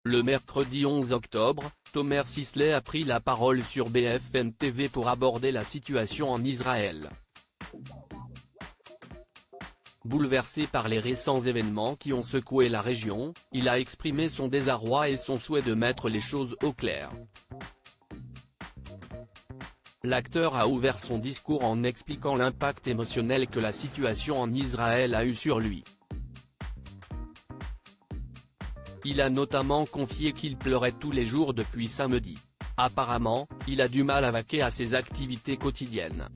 Le mercredi 11 octobre, Tomer Sisley a pris la parole sur BFM TV pour aborder la situation en Israël. Bouleversé par les récents événements qui ont secoué la région, il a exprimé son désarroi et son souhait de mettre les choses au clair. L'acteur a ouvert son discours en expliquant l'impact émotionnel que la situation en Israël a eu sur lui. Il a notamment confié qu'il pleurait tous les jours depuis samedi. Apparemment, il a du mal à vaquer à ses activités quotidiennes.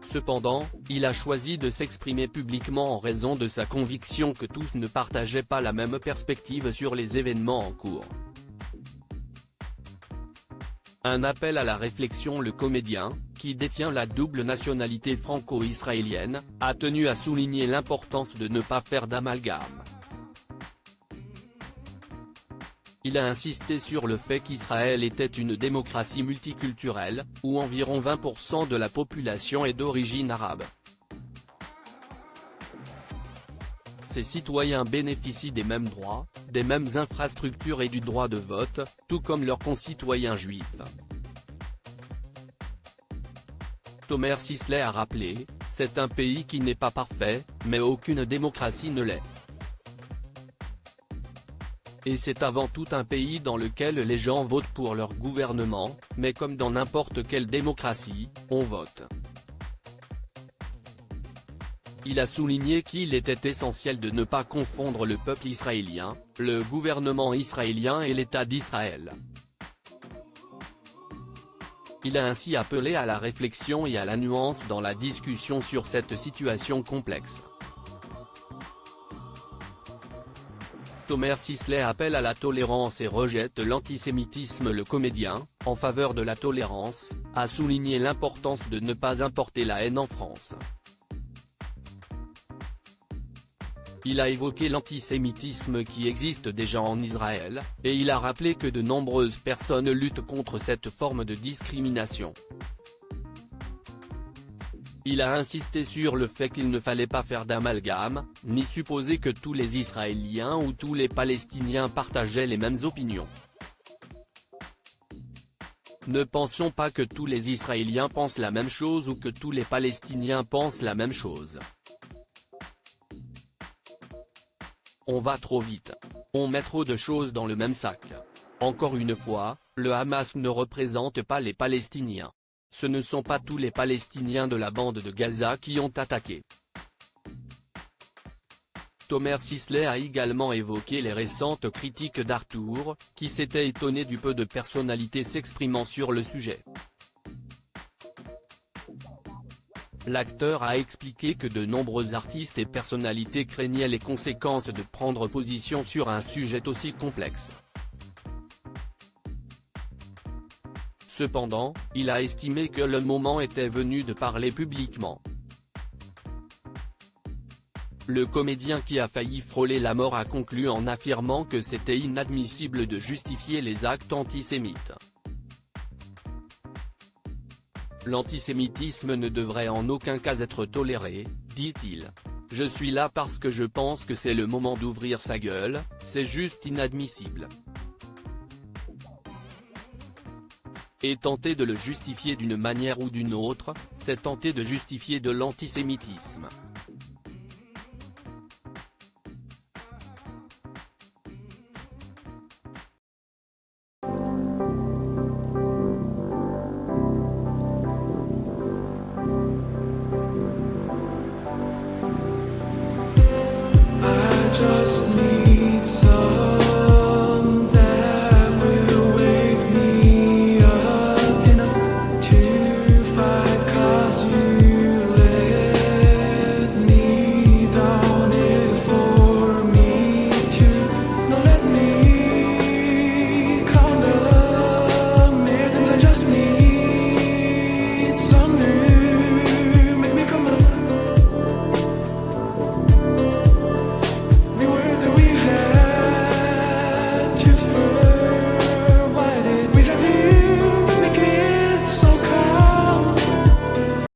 Cependant, il a choisi de s'exprimer publiquement en raison de sa conviction que tous ne partageaient pas la même perspective sur les événements en cours. Un appel à la réflexion. Le comédien, qui détient la double nationalité franco-israélienne, a tenu à souligner l'importance de ne pas faire d'amalgame. Il a insisté sur le fait qu'Israël était une démocratie multiculturelle, où environ 20% de la population est d'origine arabe. Ses citoyens bénéficient des mêmes droits, des mêmes infrastructures et du droit de vote, tout comme leurs concitoyens juifs. Tomer Sisley a rappelé, c'est un pays qui n'est pas parfait, mais aucune démocratie ne l'est. Et c'est avant tout un pays dans lequel les gens votent pour leur gouvernement, mais comme dans n'importe quelle démocratie, on vote. Il a souligné qu'il était essentiel de ne pas confondre le peuple israélien, le gouvernement israélien et l'État d'Israël. Il a ainsi appelé à la réflexion et à la nuance dans la discussion sur cette situation complexe. Tomer Sisley appelle à la tolérance et rejette l'antisémitisme. Le comédien, en faveur de la tolérance, a souligné l'importance de ne pas importer la haine en France. Il a évoqué l'antisémitisme qui existe déjà en Israël, et il a rappelé que de nombreuses personnes luttent contre cette forme de discrimination. Il a insisté sur le fait qu'il ne fallait pas faire d'amalgame, ni supposer que tous les Israéliens ou tous les Palestiniens partageaient les mêmes opinions. Ne pensions pas que tous les Israéliens pensent la même chose ou que tous les Palestiniens pensent la même chose. On va trop vite. On met trop de choses dans le même sac. Encore une fois, le Hamas ne représente pas les Palestiniens. Ce ne sont pas tous les Palestiniens de la bande de Gaza qui ont attaqué. Tomer Sisley a également évoqué les récentes critiques d'Arthur, qui s'était étonné du peu de personnalités s'exprimant sur le sujet. L'acteur a expliqué que de nombreux artistes et personnalités craignaient les conséquences de prendre position sur un sujet aussi complexe. Cependant, il a estimé que le moment était venu de parler publiquement. Le comédien qui a failli frôler la mort a conclu en affirmant que c'était inadmissible de justifier les actes antisémites. L'antisémitisme ne devrait en aucun cas être toléré, dit-il. Je suis là parce que je pense que c'est le moment d'ouvrir sa gueule, c'est juste inadmissible. Et tenter de le justifier d'une manière ou d'une autre, c'est tenter de justifier de l'antisémitisme.